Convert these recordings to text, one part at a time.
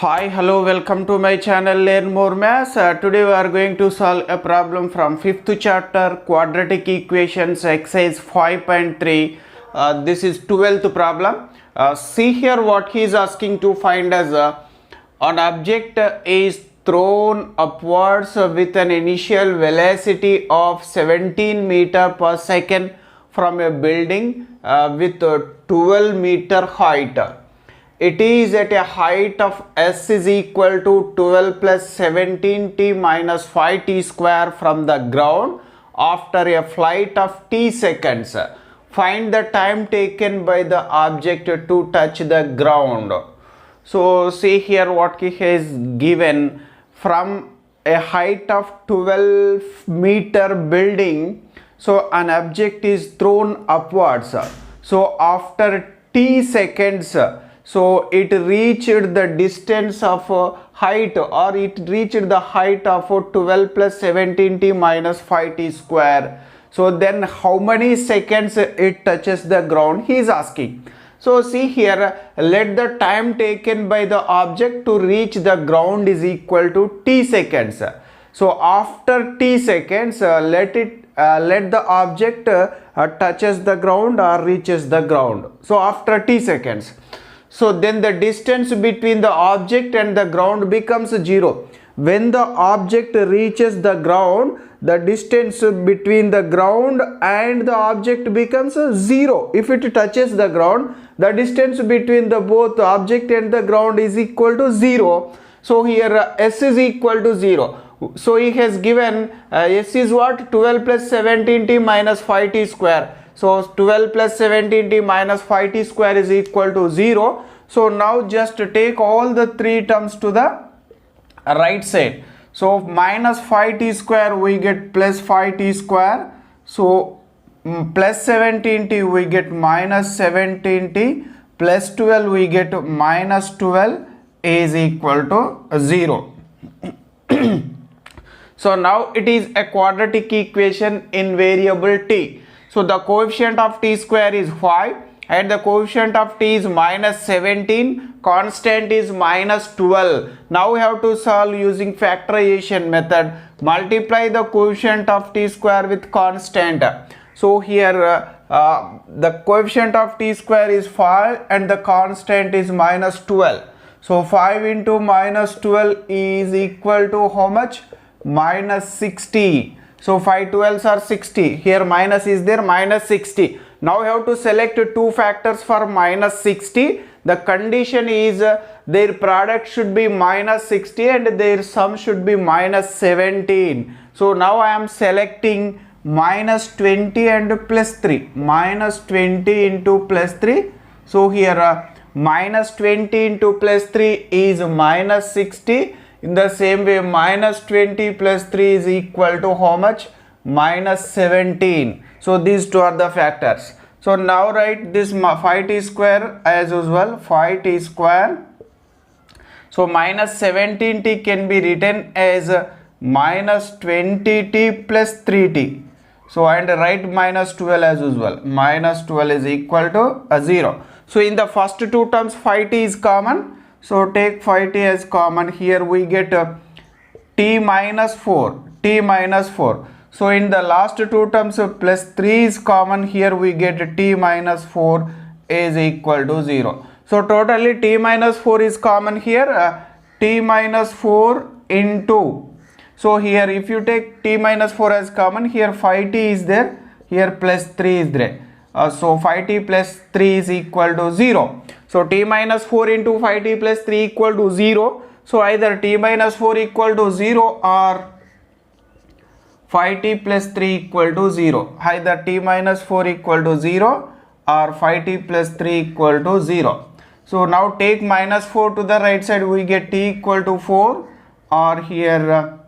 Hi, hello, welcome to my channel Learn More Maths. Today we are going to solve a problem from 5th chapter quadratic equations exercise 5.3. This is 12th problem. See here what he is asking to find as an object is thrown upwards with an initial velocity of 17 meter per second from a building with 12 meter height. It is at a height of s is equal to 12 plus 17t minus 5t square from the ground after a flight of t seconds. Find the time taken by the object to touch the ground. So see here what he has given. From a height of 12 meter building, so an object is thrown upwards. So after t seconds, so it reached the distance of height, or it reached the height of 12 plus 17t minus 5t square. So then how many seconds it touches the ground, he is asking. So see here, let the time taken by the object to reach the ground is equal to t seconds. So after t seconds, let the object touches the ground or reaches the ground. So after t seconds. So then the distance between the object and the ground becomes 0. When the object reaches the ground, the distance between the ground and the object becomes 0. If it touches the ground, the distance between the both object and the ground is equal to 0. So here s is equal to 0. So he has given s is what? 12 plus 17t minus 5t square. So 12 plus 17t minus 5t square is equal to 0. So now just take all the three terms to the right side. So minus 5t square we get plus 5t square. So plus 17t we get minus 17t, plus 12 we get minus 12 is equal to 0. So now it is a quadratic equation in variable t. So the coefficient of t square is 5 and the coefficient of t is minus 17, constant is minus 12. Now we have to solve using factorization method. Multiply the coefficient of t square with constant. So here the coefficient of t square is 5 and the constant is minus 12. So 5 into minus 12 is equal to how much? Minus 60. So 5 12s are 60. Here minus is there, minus 60. Now we have to select two factors for minus 60. The condition is their product should be minus 60 and their sum should be minus 17. So now I am selecting minus 20 and plus 3. Minus 20 into plus 3. So here minus 20 into plus 3 is minus 60. In the same way, minus 20 plus 3 is equal to how much? Minus 17. So these two are the factors. So now write this 5t square as usual, 5t square. So minus 17t can be written as minus 20t plus 3t. So and write minus 12 as usual. Minus 12 is equal to 0. So in the first two terms 5t is common. So take 5t as common. Here we get t minus 4. T minus 4. So in the last two terms plus 3 is common. Here we get t minus 4 is equal to 0. So totally t minus 4 is common here. T minus 4 into. So here if you take t minus 4 as common, here 5t is there. Here plus 3 is there. So 5t plus 3 is equal to 0. So t minus 4 into 5t plus 3 equal to 0. So either t minus 4 equal to 0 or 5t plus 3 equal to 0. Either t minus 4 equal to 0 or 5t plus 3 equal to 0. So now take minus 4 to the right side, we get t equal to 4, or here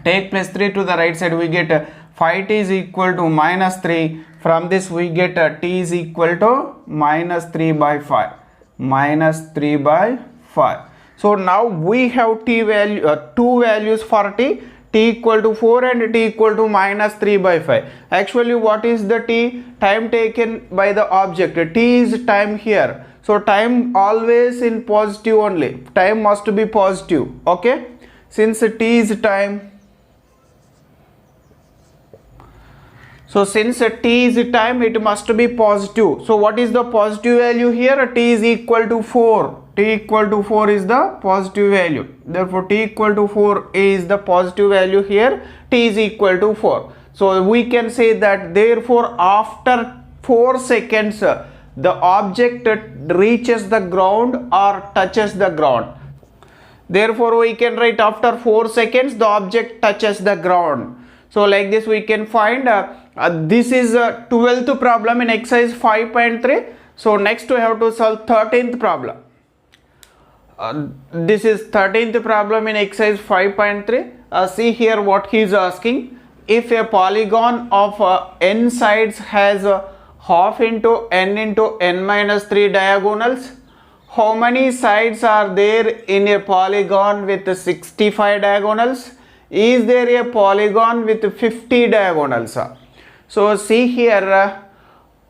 take plus 3 to the right side, we get 5t is equal to minus 3. From this we get t is equal to minus 3 by 5. Minus 3 by 5. So now we have t value, two values for t. t equal to 4 and t equal to minus 3 by 5. Actually, what is the t? Time taken by the object. T is time here. So time always in positive only. Time must be positive. Okay. Since t is time. So since t is time, it must be positive. So what is the positive value here? T is equal to 4. T equal to 4 is the positive value. Therefore t equal to 4 is the positive value here. T is equal to 4. So we can say that therefore after 4 seconds the object reaches the ground or touches the ground. Therefore we can write after 4 seconds the object touches the ground. So like this we can find this is a 12th problem in exercise 5.3. So next we have to solve 13th problem. This is 13th problem in exercise 5.3. See here what he is asking. If a polygon of n sides has half into n minus 3 diagonals, how many sides are there in a polygon with 65 diagonals? Is there a polygon with 50 diagonals? So see here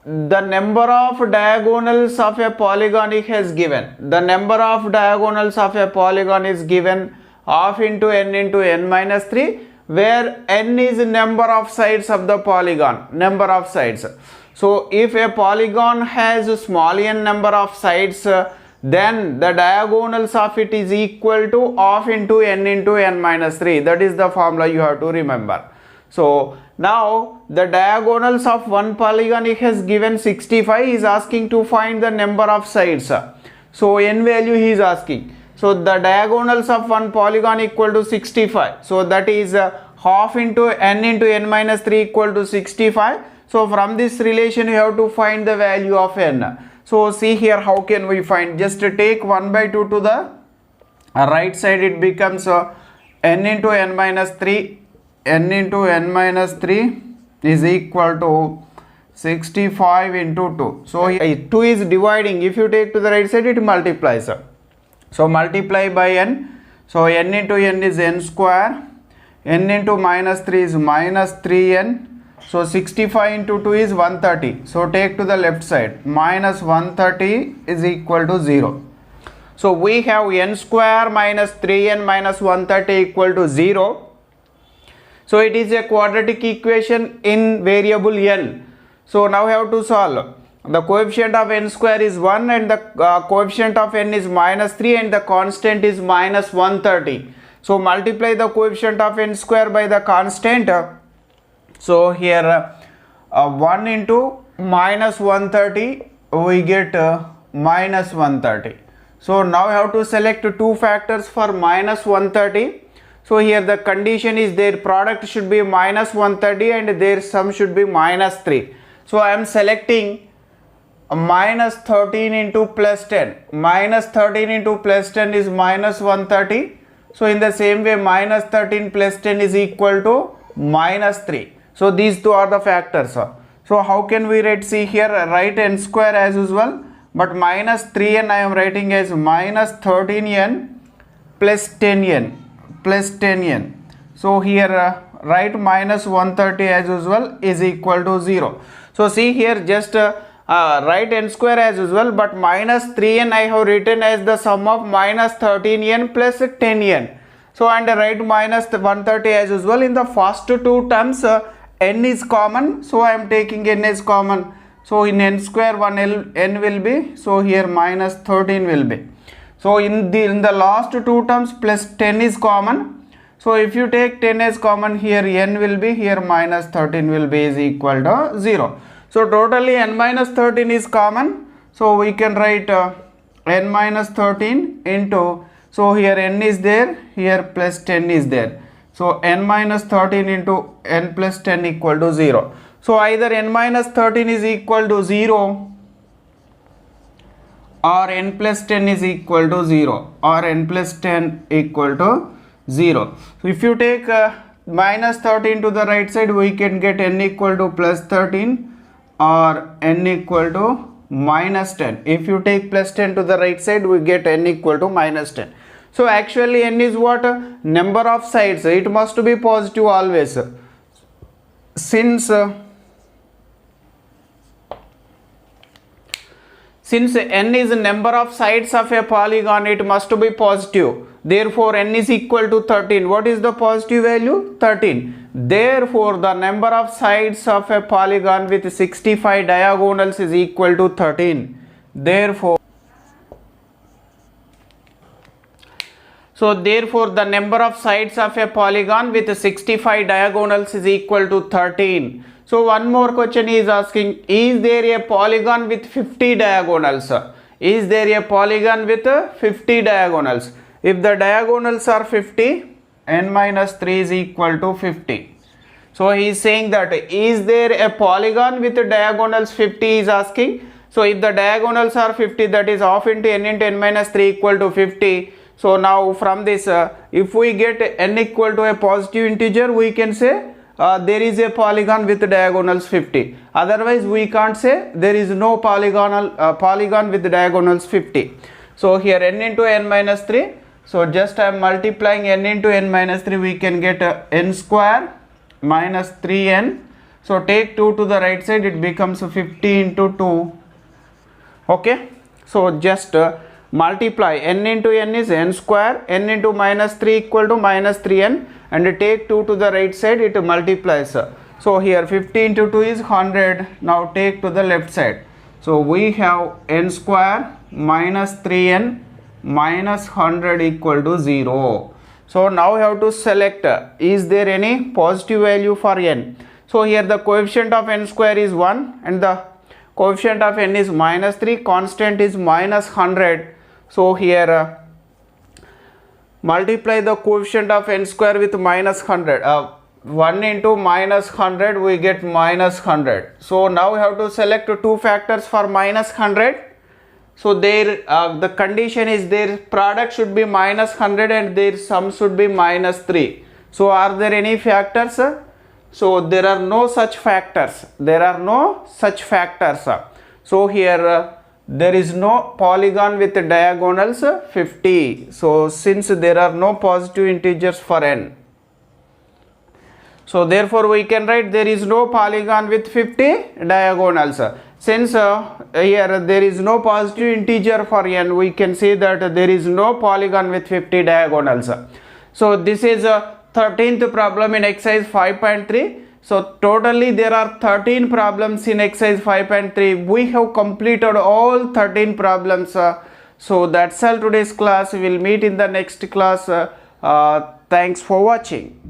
the number of diagonals of a polygon he has given. The number of diagonals of a polygon is given half into n minus 3, where n is number of sides of the polygon, number of sides. So if a polygon has a small n number of sides, then the diagonals of it is equal to half into n minus 3. That is the formula you have to remember. So now the diagonals of one polygon he has given 65. He is asking to find the number of sides. So n value he is asking. So the diagonals of one polygon equal to 65. So that is half into n minus 3 equal to 65. So from this relation you have to find the value of n. So see here how can we find. Just take 1 by 2 to the right side. It becomes n into n minus 3. N into n minus 3 is equal to 65 into 2. So 2 is dividing. If you take to the right side, it multiplies. So multiply by n. So n into n is n square. N into minus 3 is minus 3n. So 65 into 2 is 130. So take to the left side. Minus 130 is equal to 0. So we have n square minus 3n minus 130 equal to 0. So it is a quadratic equation in variable n. So now we have to solve. The coefficient of n square is 1 and the coefficient of n is minus 3 and the constant is minus 130. So multiply the coefficient of n square by the constant. So here 1 into minus 130 we get minus 130. So now we have to select two factors for minus 130. So here the condition is their product should be minus 130 and their sum should be minus 3. So I am selecting minus 13 into plus 10. Minus 13 into plus 10 is minus 130. So in the same way minus 13 plus 10 is equal to minus 3. So these two are the factors. So how can we write? See here, write n square as usual, but minus 3n I am writing as minus 13n plus 10n. Plus 10n. So here write minus 130 as usual is equal to 0. So see here just write n square as usual, but minus 3n I have written as the sum of minus 13n plus 10n. So and write minus 130 as usual. In the first two terms n is common, so I am taking n as common. So in n square n will be, so here minus 13 will be. So in the last two terms plus 10 is common. So if you take 10 as common, here n will be, here minus 13 will be is equal to 0. So totally n minus 13 is common. So we can write n minus 13 into, so here n is there, here plus 10 is there. So n minus 13 into n plus 10 equal to 0. So either n minus 13 is equal to 0 or n plus 10 is equal to 0 or n plus 10 equal to 0. So if you take minus 13 to the right side, we can get n equal to plus 13 or n equal to minus 10. If you take plus 10 to the right side, we get n equal to minus 10. So actually n is what? Number of sides. It must be positive always. Since n is the number of sides of a polygon, it must be positive. Therefore, n is equal to 13. What is the positive value? 13. Therefore, the number of sides of a polygon with 65 diagonals is equal to 13. Therefore, the number of sides of a polygon with 65 diagonals is equal to 13. So one more question is asking, is there a polygon with 50 diagonals? Is there a polygon with 50 diagonals? If the diagonals are 50, n minus 3 is equal to 50. So he is saying that, is there a polygon with diagonals 50 is asking. So if the diagonals are 50, that is half into n minus 3 equal to 50. So now from this, if we get n equal to a positive integer, we can say there is a polygon with diagonals 50. Otherwise we can't say there is no polygon with diagonals 50. So here n into n minus 3. So just I am multiplying n into n minus 3, we can get n square minus 3n. So take 2 to the right side, it becomes 50 into 2. Okay. So just multiply n into n is n square, n into minus 3 equal to minus 3n, and take 2 to the right side, it multiplies. So here 50 into 2 is 100. Now take to the left side. So we have n square minus 3n minus 100 equal to 0. So now we have to select, is there any positive value for n? So here the coefficient of n square is 1 and the coefficient of n is minus 3, constant is minus 100. So here multiply the coefficient of n square with minus 100. 1 into minus 100, we get minus 100. So now we have to select two factors for minus 100. So there the condition is their product should be minus 100 and their sum should be minus 3. So are there any factors? So there are no such factors. So here there is no polygon with diagonals 50. So since there are no positive integers for n, so therefore we can write there is no polygon with 50 diagonals. Since here there is no positive integer for n, we can say that there is no polygon with 50 diagonals. So this is a 13th problem in exercise 5.3. So totally there are 13 problems in exercise 5.3. We have completed all 13 problems. So that's all today's class. We will meet in the next class. Thanks for watching.